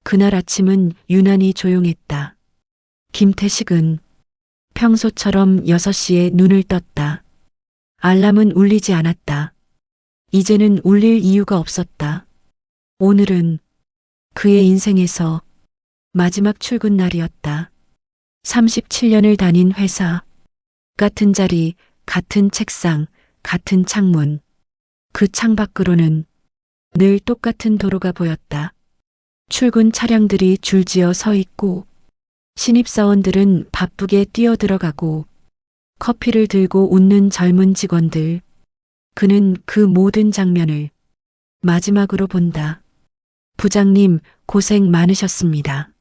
그날 아침은 유난히 조용했다. 김태식은 평소처럼 6시에 눈을 떴다. 알람은 울리지 않았다. 이제는 울릴 이유가 없었다. 오늘은 그의 인생에서 마지막 출근 날이었다. 37년을 다닌 회사, 같은 자리, 같은 책상, 같은 창문. 그 창밖으로는 늘 똑같은 도로가 보였다. 출근 차량들이 줄지어 서 있고 신입사원들은 바쁘게 뛰어들어가고 커피를 들고 웃는 젊은 직원들. 그는 그 모든 장면을 마지막으로 본다. 부장님, 고생 많으셨습니다.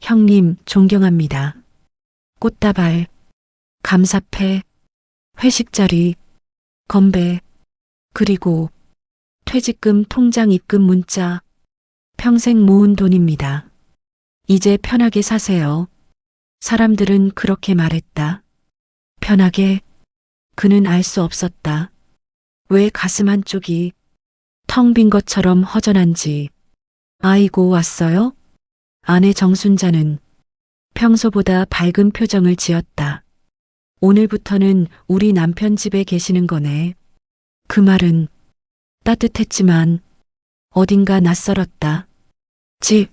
형님, 존경합니다. 꽃다발, 감사패, 회식 자리, 건배, 그리고 퇴직금 통장 입금 문자. 평생 모은 돈입니다. 이제 편하게 사세요. 사람들은 그렇게 말했다. 편하게? 그는 알 수 없었다. 왜 가슴 한쪽이 텅 빈 것처럼 허전한지. 아이고, 왔어요? 아내 정순자는 평소보다 밝은 표정을 지었다. 오늘부터는 우리 남편 집에 계시는 거네. 그 말은 따뜻했지만 어딘가 낯설었다. 집.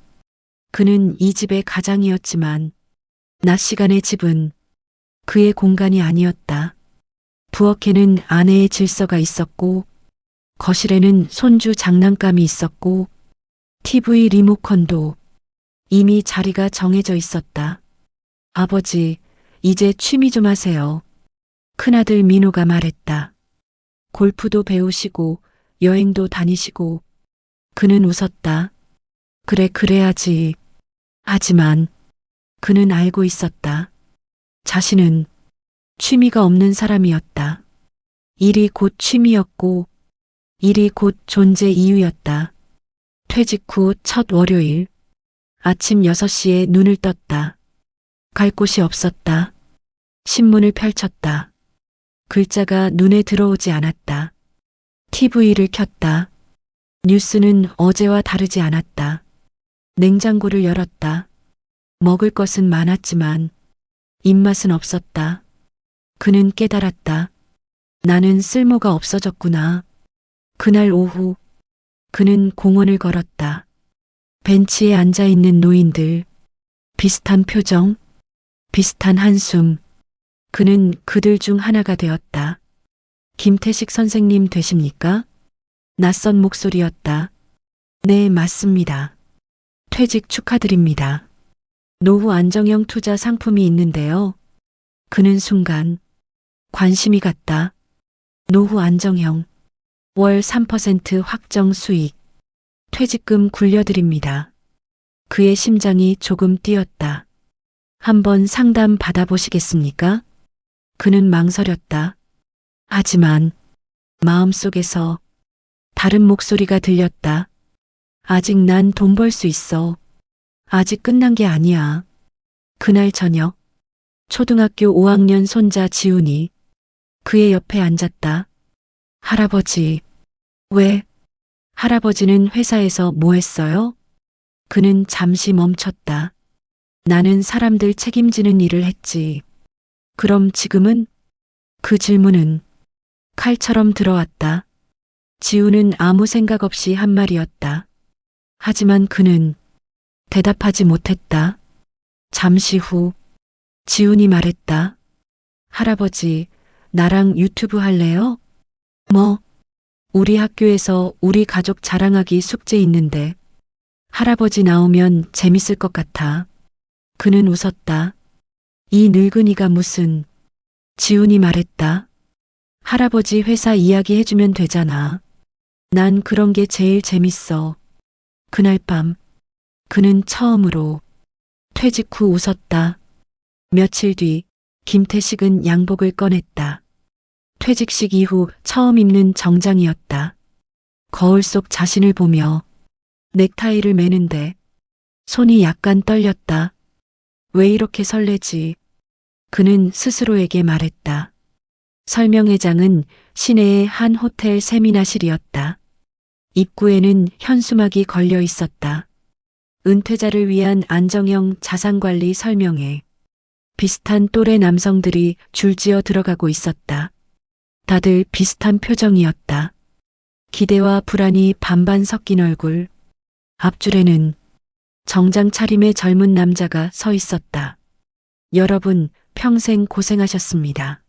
그는 이 집의 가장이었지만 낮 시간의 집은 그의 공간이 아니었다. 부엌에는 아내의 질서가 있었고 거실에는 손주 장난감이 있었고 TV 리모컨도 이미 자리가 정해져 있었다. 아버지, 이제 취미 좀 하세요. 큰아들 민호가 말했다. 골프도 배우시고 여행도 다니시고. 그는 웃었다. 그래, 그래야지. 하지만 그는 알고 있었다. 자신은 취미가 없는 사람이었다. 일이 곧 취미였고 일이 곧 존재 이유였다. 퇴직 후 첫 월요일 아침 6시에 눈을 떴다. 갈 곳이 없었다. 신문을 펼쳤다. 글자가 눈에 들어오지 않았다. TV를 켰다. 뉴스는 어제와 다르지 않았다. 냉장고를 열었다. 먹을 것은 많았지만 입맛은 없었다. 그는 깨달았다. 나는 쓸모가 없어졌구나. 그날 오후 그는 공원을 걸었다. 벤치에 앉아 있는 노인들, 비슷한 표정, 비슷한 한숨. 그는 그들 중 하나가 되었다. 김태식 선생님 되십니까? 낯선 목소리였다. 네, 맞습니다. 퇴직 축하드립니다. 노후 안정형 투자 상품이 있는데요. 그는 순간 관심이 갔다. 노후 안정형, 월 3% 확정 수익, 퇴직금 굴려드립니다. 그의 심장이 조금 뛰었다. 한번 상담 받아보시겠습니까? 그는 망설였다. 하지만 마음속에서 다른 목소리가 들렸다. 아직 난 돈 벌 수 있어. 아직 끝난 게 아니야. 그날 저녁, 초등학교 5학년 손자 지훈이 그의 옆에 앉았다. 할아버지, 왜? 할아버지는 회사에서 뭐 했어요? 그는 잠시 멈췄다. 나는 사람들 책임지는 일을 했지. 그럼 지금은? 그 질문은 칼처럼 들어왔다. 지우는 아무 생각 없이 한 말이었다. 하지만 그는 대답하지 못했다. 잠시 후 지훈이 말했다. 할아버지, 나랑 유튜브 할래요? 뭐? 우리 학교에서 우리 가족 자랑하기 숙제 있는데 할아버지 나오면 재밌을 것 같아. 그는 웃었다. 이 늙은이가 무슨. 지훈이 말했다. 할아버지 회사 이야기 해주면 되잖아. 난 그런 게 제일 재밌어. 그날 밤 그는 처음으로 퇴직 후 웃었다. 며칠 뒤 김태식은 양복을 꺼냈다. 퇴직식 이후 처음 입는 정장이었다. 거울 속 자신을 보며 넥타이를 매는데 손이 약간 떨렸다. 왜 이렇게 설레지? 그는 스스로에게 말했다. 설명회장은 시내의 한 호텔 세미나실이었다. 입구에는 현수막이 걸려 있었다. 은퇴자를 위한 안정형 자산관리 설명회. 비슷한 또래 남성들이 줄지어 들어가고 있었다. 다들 비슷한 표정이었다. 기대와 불안이 반반 섞인 얼굴. 앞줄에는 정장 차림의 젊은 남자가 서 있었다. 여러분, 평생 고생하셨습니다.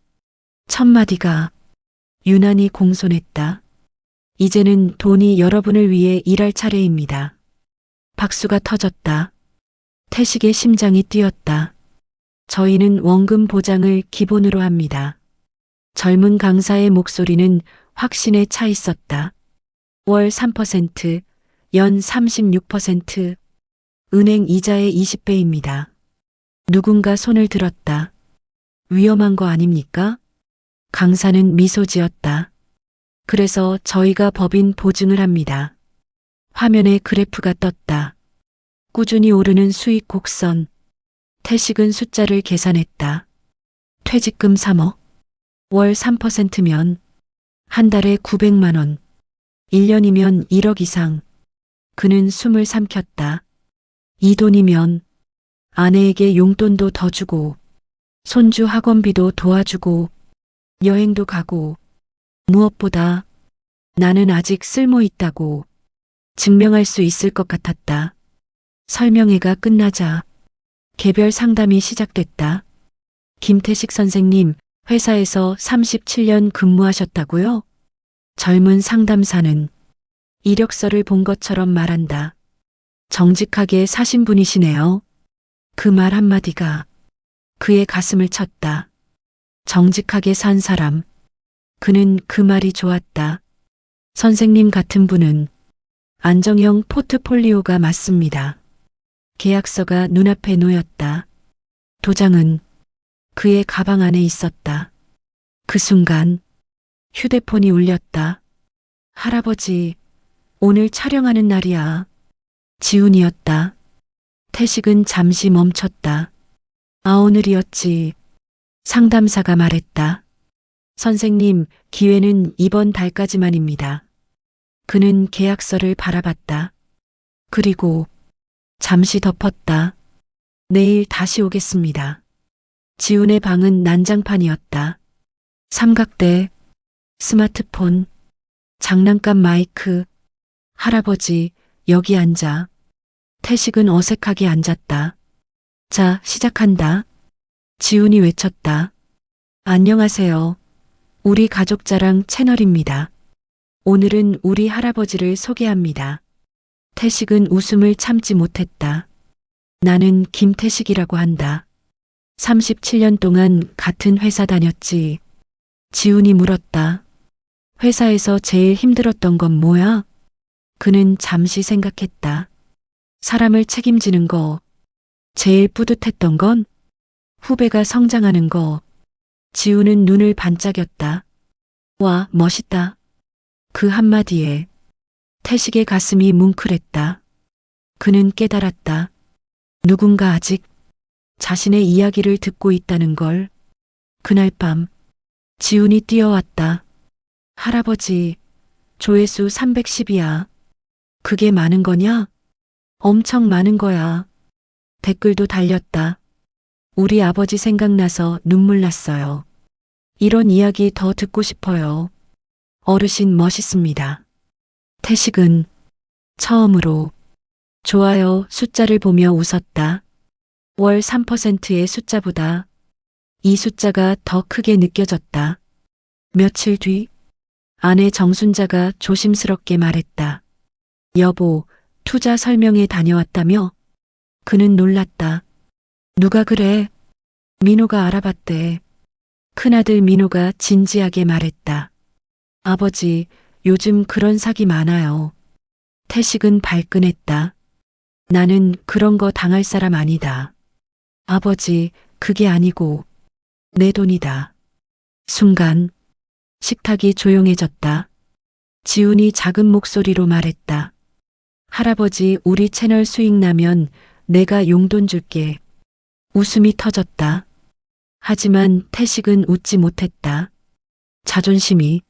첫 마디가 유난히 공손했다. 이제는 돈이 여러분을 위해 일할 차례입니다. 박수가 터졌다. 태식의 심장이 뛰었다. 저희는 원금 보장을 기본으로 합니다. 젊은 강사의 목소리는 확신에 차 있었다. 월 3%, 연 36%, 은행 이자의 20배입니다. 누군가 손을 들었다. 위험한 거 아닙니까? 강사는 미소 지었다. 그래서 저희가 법인 보증을 합니다. 화면에 그래프가 떴다. 꾸준히 오르는 수익 곡선. 태식은 숫자를 계산했다. 퇴직금 3억. 월 3%면 한 달에 900만 원. 1년이면 1억 이상. 그는 숨을 삼켰다. 이 돈이면 아내에게 용돈도 더 주고, 손주 학원비도 도와주고, 여행도 가고, 무엇보다 나는 아직 쓸모 있다고 증명할 수 있을 것 같았다. 설명회가 끝나자 개별 상담이 시작됐다. 김태식 선생님, 회사에서 37년 근무하셨다고요? 젊은 상담사는 이력서를 본 것처럼 말한다. 정직하게 사신 분이시네요. 그 말 한마디가 그의 가슴을 쳤다. 정직하게 산 사람. 그는 그 말이 좋았다. 선생님 같은 분은 안정형 포트폴리오가 맞습니다. 계약서가 눈앞에 놓였다. 도장은 그의 가방 안에 있었다. 그 순간 휴대폰이 울렸다. 할아버지, 오늘 촬영하는 날이야. 지훈이었다. 태식은 잠시 멈췄다. 아, 오늘이었지. 상담사가 말했다. 선생님, 기회는 이번 달까지만입니다. 그는 계약서를 바라봤다. 그리고 잠시 덮었다. 내일 다시 오겠습니다. 지훈의 방은 난장판이었다. 삼각대, 스마트폰, 장난감 마이크. 할아버지, 여기 앉아. 태식은 어색하게 앉았다. 자, 시작한다. 지훈이 외쳤다. 안녕하세요. 우리 가족자랑 채널입니다. 오늘은 우리 할아버지를 소개합니다. 태식은 웃음을 참지 못했다. 나는 김태식이라고 한다. 37년 동안 같은 회사 다녔지. 지훈이 물었다. 회사에서 제일 힘들었던 건 뭐야? 그는 잠시 생각했다. 사람을 책임지는 거. 제일 뿌듯했던 건 후배가 성장하는 거. 지훈은 눈을 반짝였다. 와, 멋있다. 그 한마디에 태식의 가슴이 뭉클했다. 그는 깨달았다. 누군가 아직 자신의 이야기를 듣고 있다는 걸. 그날 밤 지훈이 뛰어왔다. 할아버지, 조회수 310이야. 그게 많은 거냐? 엄청 많은 거야. 댓글도 달렸다. 우리 아버지 생각나서 눈물 났어요. 이런 이야기 더 듣고 싶어요. 어르신 멋있습니다. 태식은 처음으로 좋아요 숫자를 보며 웃었다. 월 3%의 숫자보다 이 숫자가 더 크게 느껴졌다. 며칠 뒤 아내 정순자가 조심스럽게 말했다. 여보, 투자 설명회 다녀왔다며? 그는 놀랐다. 누가 그래? 민호가 알아봤대. 큰아들 민호가 진지하게 말했다. 아버지, 요즘 그런 사기 많아요. 태식은 발끈했다. 나는 그런 거 당할 사람 아니다. 아버지, 그게 아니고 내 돈이다. 순간 식탁이 조용해졌다. 지훈이 작은 목소리로 말했다. 할아버지, 우리 채널 수익 나면 내가 용돈 줄게. 웃음이 터졌다. 하지만 태식은 웃지 못했다. 자존심이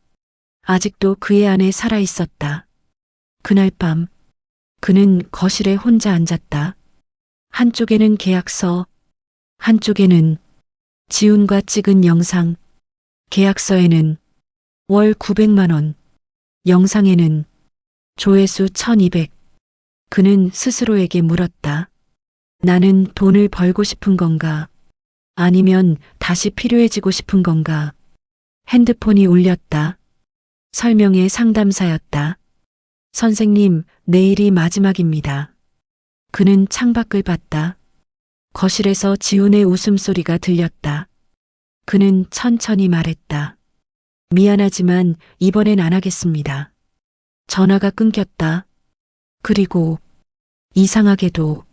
아직도 그의 안에 살아 있었다. 그날 밤 그는 거실에 혼자 앉았다. 한쪽에는 계약서, 한쪽에는 지훈과 찍은 영상, 계약서에는 월 900만 원, 영상에는 조회수 1200. 그는 스스로에게 물었다. 나는 돈을 벌고 싶은 건가? 아니면 다시 필요해지고 싶은 건가? 핸드폰이 울렸다. 설명의 상담사였다. 선생님, 내일이 마지막입니다. 그는 창밖을 봤다. 거실에서 지훈의 웃음소리가 들렸다. 그는 천천히 말했다. 미안하지만 이번엔 안 하겠습니다. 전화가 끊겼다. 그리고 이상하게도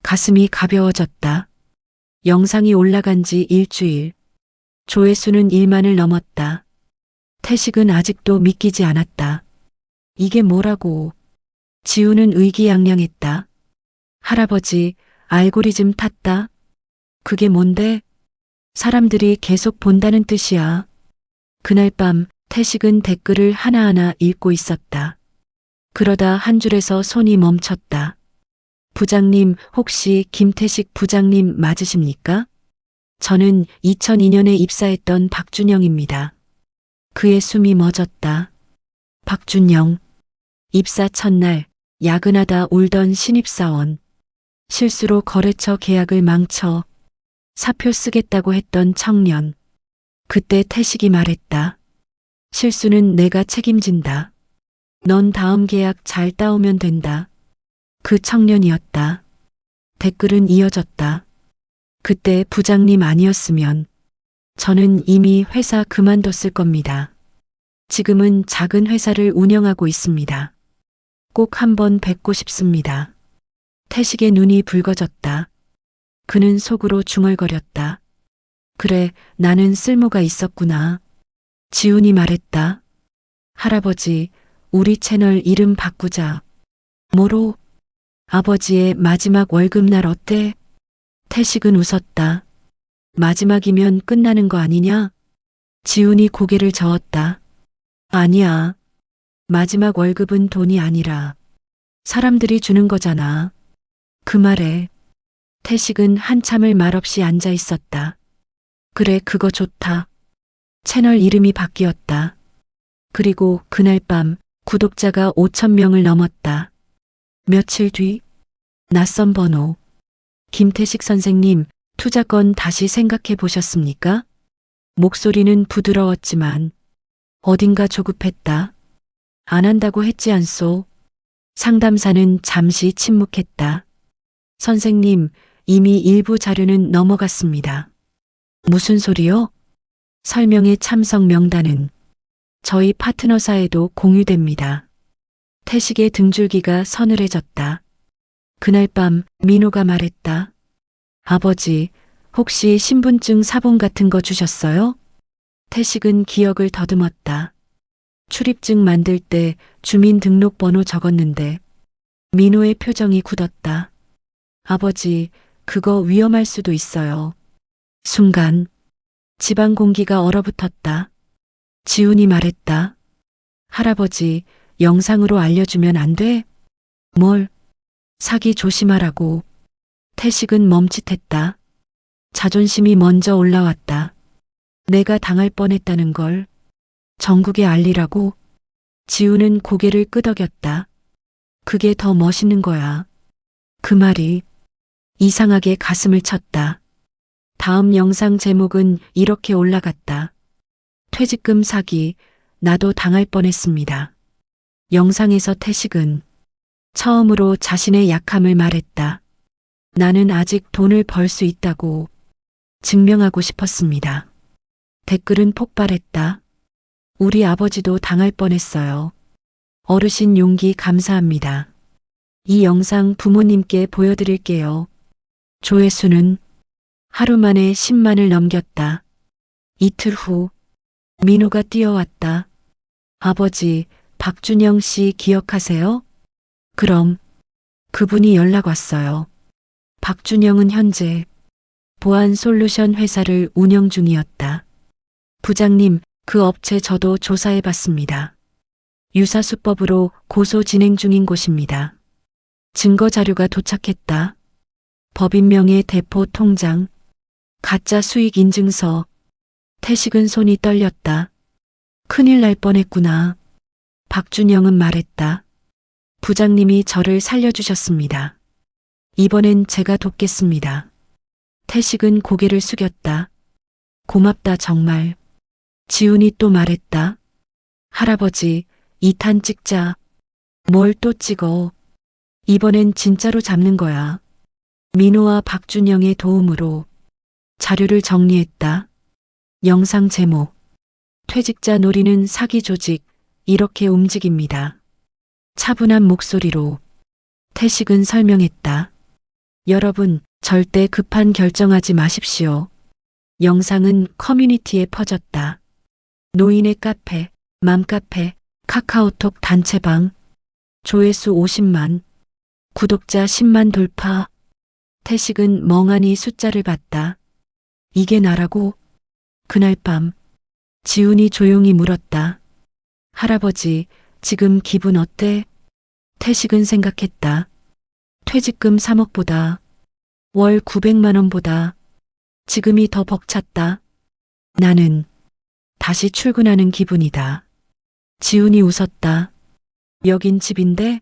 가슴이 가벼워졌다. 영상이 올라간 지 일주일. 조회수는 1만을 넘었다. 태식은 아직도 믿기지 않았다. 이게 뭐라고? 지우는 의기양양했다. 할아버지, 알고리즘 탔다. 그게 뭔데? 사람들이 계속 본다는 뜻이야. 그날 밤 태식은 댓글을 하나하나 읽고 있었다. 그러다 한 줄에서 손이 멈췄다. 부장님, 혹시 김태식 부장님 맞으십니까? 저는 2002년에 입사했던 박준영입니다. 그의 숨이 멎었다. 박준영. 입사 첫날 야근하다 울던 신입사원. 실수로 거래처 계약을 망쳐 사표 쓰겠다고 했던 청년. 그때 태식이 말했다. 실수는 내가 책임진다. 넌 다음 계약 잘 따오면 된다. 그 청년이었다. 댓글은 이어졌다. 그때 부장님 아니었으면 저는 이미 회사 그만뒀을 겁니다. 지금은 작은 회사를 운영하고 있습니다. 꼭 한번 뵙고 싶습니다. 태식의 눈이 붉어졌다. 그는 속으로 중얼거렸다. 그래, 나는 쓸모가 있었구나. 지훈이 말했다. 할아버지, 우리 채널 이름 바꾸자. 뭐로? 아버지의 마지막 월급날 어때? 태식은 웃었다. 마지막이면 끝나는 거 아니냐? 지훈이 고개를 저었다. 아니야. 마지막 월급은 돈이 아니라 사람들이 주는 거잖아. 그 말에 태식은 한참을 말없이 앉아 있었다. 그래, 그거 좋다. 채널 이름이 바뀌었다. 그리고 그날 밤 구독자가 5,000명을 넘었다. 며칠 뒤 낯선 번호. 김태식 선생님, 투자건 다시 생각해 보셨습니까? 목소리는 부드러웠지만 어딘가 조급했다. 안 한다고 했지 않소? 상담사는 잠시 침묵했다. 선생님, 이미 일부 자료는 넘어갔습니다. 무슨 소리요? 설명의 참석 명단은 저희 파트너사에도 공유됩니다. 태식의 등줄기가 서늘해졌다. 그날 밤 민호가 말했다. 아버지, 혹시 신분증 사본 같은 거 주셨어요? 태식은 기억을 더듬었다. 출입증 만들 때 주민등록번호 적었는데. 민호의 표정이 굳었다. 아버지, 그거 위험할 수도 있어요. 순간 집안 공기가 얼어붙었다. 지훈이 말했다. 할아버지, 영상으로 알려주면 안 돼? 뭘? 사기 조심하라고. 태식은 멈칫했다. 자존심이 먼저 올라왔다. 내가 당할 뻔했다는 걸 전국에 알리라고? 지우는 고개를 끄덕였다. 그게 더 멋있는 거야. 그 말이 이상하게 가슴을 쳤다. 다음 영상 제목은 이렇게 올라갔다. 퇴직금 사기, 나도 당할 뻔했습니다. 영상에서 태식은 처음으로 자신의 약함을 말했다. 나는 아직 돈을 벌 수 있다고 증명하고 싶었습니다. 댓글은 폭발했다. 우리 아버지도 당할 뻔했어요. 어르신 용기 감사합니다. 이 영상 부모님께 보여드릴게요. 조회수는 하루 만에 10만을 넘겼다. 이틀 후 민호가 뛰어왔다. 아버지, 박준영 씨 기억하세요? 그럼 그분이 연락 왔어요. 박준영은 현재 보안 솔루션 회사를 운영 중이었다. 부장님, 그 업체 저도 조사해 봤습니다. 유사수법으로 고소 진행 중인 곳입니다. 증거 자료가 도착했다. 법인명의 대포 통장, 가짜 수익 인증서. 태식은 손이 떨렸다. 큰일 날 뻔했구나. 박준영은 말했다. 부장님이 저를 살려주셨습니다. 이번엔 제가 돕겠습니다. 태식은 고개를 숙였다. 고맙다 정말. 지훈이 또 말했다. 할아버지, 2탄 찍자. 뭘 또 찍어. 이번엔 진짜로 잡는 거야. 민호와 박준영의 도움으로 자료를 정리했다. 영상 제목. 퇴직자 노리는 사기 조직, 이렇게 움직입니다. 차분한 목소리로 태식은 설명했다. 여러분, 절대 급한 결정하지 마십시오. 영상은 커뮤니티에 퍼졌다. 노인의 카페, 맘카페, 카카오톡 단체방. 조회수 50만, 구독자 10만 돌파. 태식은 멍하니 숫자를 봤다. 이게 나라고? 그날 밤 지훈이 조용히 물었다. 할아버지, 지금 기분 어때? 태식은 생각했다. 퇴직금 3억보다, 월 900만 원보다 지금이 더 벅찼다. 나는 다시 출근하는 기분이다. 지훈이 웃었다. 여긴 집인데?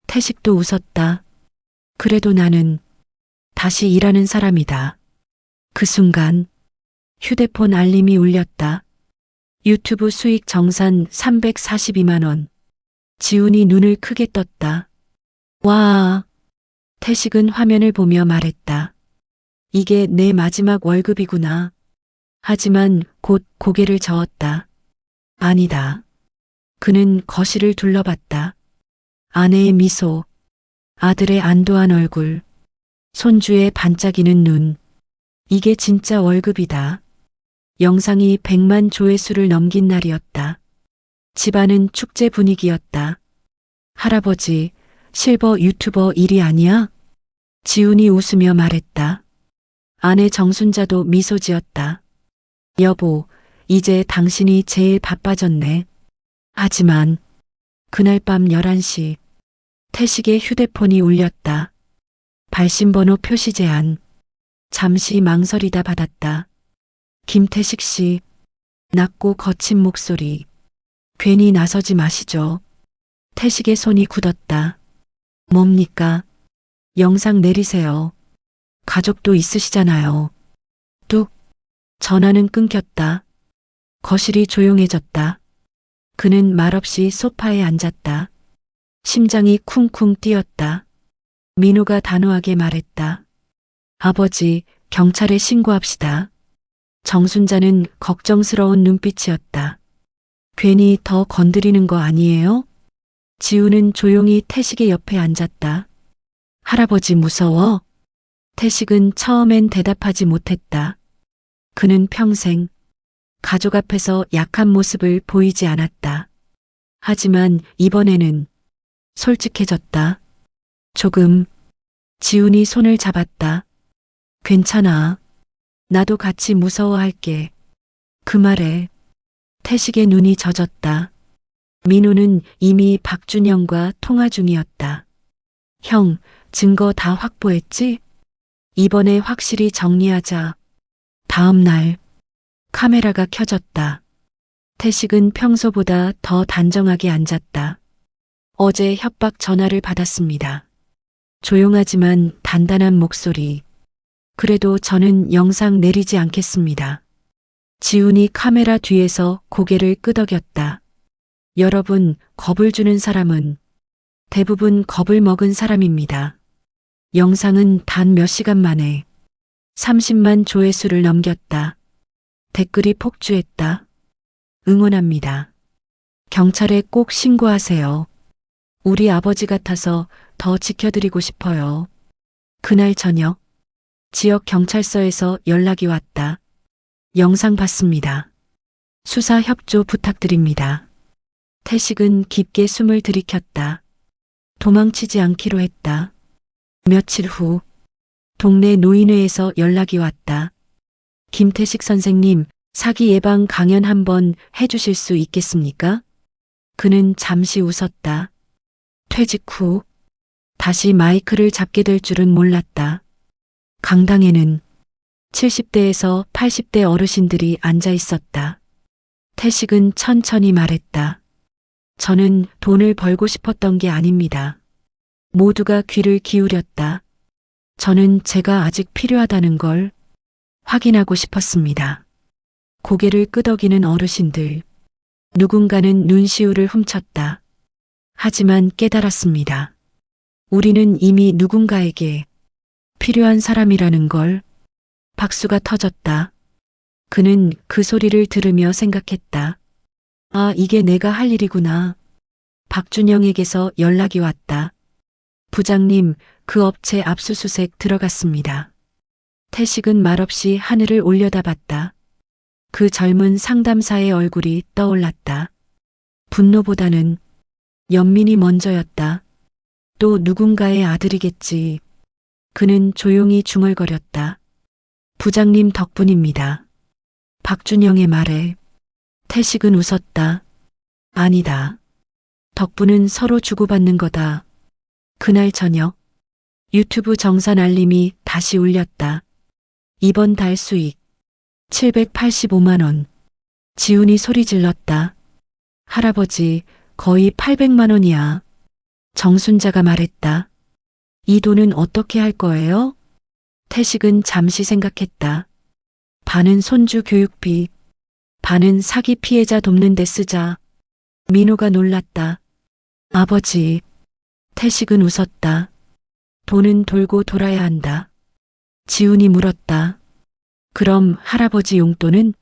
태식도 웃었다. 그래도 나는 다시 일하는 사람이다. 그 순간 휴대폰 알림이 울렸다. 유튜브 수익 정산 342만 원. 지훈이 눈을 크게 떴다. 와. 태식은 화면을 보며 말했다. 이게 내 마지막 월급이구나. 하지만 곧 고개를 저었다. 아니다. 그는 거실을 둘러봤다. 아내의 미소, 아들의 안도한 얼굴, 손주의 반짝이는 눈. 이게 진짜 월급이다. 영상이 100만 조회수를 넘긴 날이었다. 집안은 축제 분위기였다. 할아버지, 실버 유튜버 일이 아니야? 지훈이 웃으며 말했다. 아내 정순자도 미소 지었다. 여보, 이제 당신이 제일 바빠졌네. 하지만 그날 밤 11시 태식의 휴대폰이 울렸다. 발신번호 표시 제한. 잠시 망설이다 받았다. 김태식 씨. 낮고 거친 목소리. 괜히 나서지 마시죠. 태식의 손이 굳었다. 뭡니까? 영상 내리세요. 가족도 있으시잖아요. 뚝. 전화는 끊겼다. 거실이 조용해졌다. 그는 말없이 소파에 앉았다. 심장이 쿵쿵 뛰었다. 민호가 단호하게 말했다. 아버지, 경찰에 신고합시다. 정순자는 걱정스러운 눈빛이었다. 괜히 더 건드리는 거 아니에요? 지우는 조용히 태식의 옆에 앉았다. 할아버지 무서워? 태식은 처음엔 대답하지 못했다. 그는 평생 가족 앞에서 약한 모습을 보이지 않았다. 하지만 이번에는 솔직해졌다. 조금. 지훈이 손을 잡았다. 괜찮아. 나도 같이 무서워할게. 그 말에 태식의 눈이 젖었다. 민호는 이미 박준영과 통화 중이었다. 형, 증거 다 확보했지? 이번에 확실히 정리하자. 다음 날 카메라가 켜졌다. 태식은 평소보다 더 단정하게 앉았다. 어제 협박 전화를 받았습니다. 조용하지만 단단한 목소리. 그래도 저는 영상 내리지 않겠습니다. 지훈이 카메라 뒤에서 고개를 끄덕였다. 여러분, 겁을 주는 사람은 대부분 겁을 먹은 사람입니다. 영상은 단 몇 시간 만에 30만 조회수를 넘겼다. 댓글이 폭주했다. 응원합니다. 경찰에 꼭 신고하세요. 우리 아버지 같아서 더 지켜드리고 싶어요. 그날 저녁 지역 경찰서에서 연락이 왔다. 영상 봤습니다. 수사 협조 부탁드립니다. 태식은 깊게 숨을 들이켰다. 도망치지 않기로 했다. 며칠 후 동네 노인회에서 연락이 왔다. 김태식 선생님, 사기 예방 강연 한번 해주실 수 있겠습니까? 그는 잠시 웃었다. 퇴직 후 다시 마이크를 잡게 될 줄은 몰랐다. 강당에는 70대에서 80대 어르신들이 앉아 있었다. 태식은 천천히 말했다. 저는 돈을 벌고 싶었던 게 아닙니다. 모두가 귀를 기울였다. 저는 제가 아직 필요하다는 걸 확인하고 싶었습니다. 고개를 끄덕이는 어르신들. 누군가는 눈시울을 훔쳤다. 하지만 깨달았습니다. 우리는 이미 누군가에게 필요한 사람이라는 걸. 박수가 터졌다. 그는 그 소리를 들으며 생각했다. 아, 이게 내가 할 일이구나. 박준영에게서 연락이 왔다. 부장님, 그 업체 압수수색 들어갔습니다. 태식은 말없이 하늘을 올려다봤다. 그 젊은 상담사의 얼굴이 떠올랐다. 분노보다는 연민이 먼저였다. 또 누군가의 아들이겠지. 그는 조용히 중얼거렸다. 부장님 덕분입니다. 박준영의 말에 태식은 웃었다. 아니다. 덕분은 서로 주고받는 거다. 그날 저녁 유튜브 정산 알림이 다시 울렸다. 이번 달 수익 785만 원. 지훈이 소리 질렀다. 할아버지, 거의 800만 원이야. 정순자가 말했다. 이 돈은 어떻게 할 거예요? 태식은 잠시 생각했다. 반은 손주 교육비, 반은 사기 피해자 돕는 데 쓰자. 민호가 놀랐다. 아버지. 태식은 웃었다. 돈은 돌고 돌아야 한다. 지훈이 물었다. 그럼 할아버지 용돈은?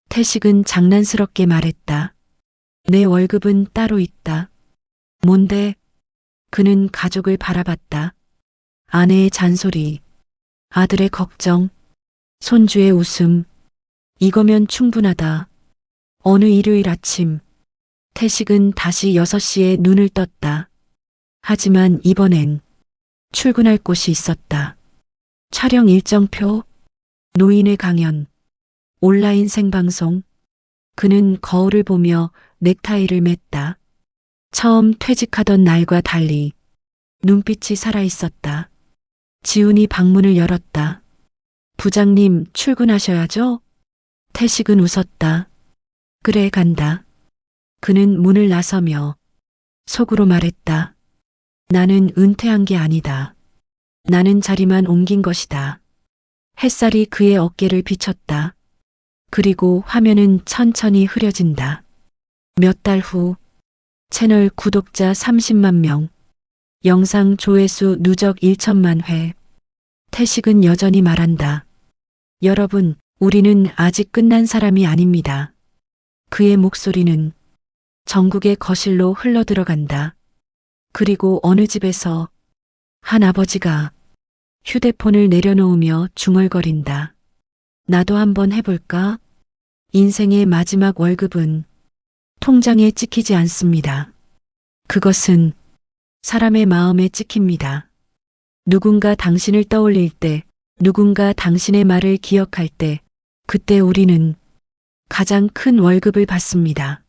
태식은 장난스럽게 말했다. 내 월급은 따로 있다. 뭔데? 그는 가족을 바라봤다. 아내의 잔소리, 아들의 걱정, 손주의 웃음. 이거면 충분하다. 어느 일요일 아침, 태식은 다시 6시에 눈을 떴다. 하지만 이번엔 출근할 곳이 있었다. 촬영 일정표, 노인의 강연, 온라인 생방송. 그는 거울을 보며 넥타이를 맸다. 처음 퇴직하던 날과 달리 눈빛이 살아있었다. 지훈이 방문을 열었다. 부장님, 출근하셔야죠? 태식은 웃었다. 그래, 간다. 그는 문을 나서며 속으로 말했다. 나는 은퇴한 게 아니다. 나는 자리만 옮긴 것이다. 햇살이 그의 어깨를 비쳤다. 그리고 화면은 천천히 흐려진다. 몇 달 후, 채널 구독자 30만 명, 영상 조회수 누적 1천만 회. 태식은 여전히 말한다. 여러분, 우리는 아직 끝난 사람이 아닙니다. 그의 목소리는 전국의 거실로 흘러들어간다. 그리고 어느 집에서 한 아버지가 휴대폰을 내려놓으며 중얼거린다. 나도 한번 해볼까? 인생의 마지막 월급은 통장에 찍히지 않습니다. 그것은 사람의 마음에 찍힙니다. 누군가 당신을 떠올릴 때, 누군가 당신의 말을 기억할 때, 그때 우리는 가장 큰 월급을 받습니다.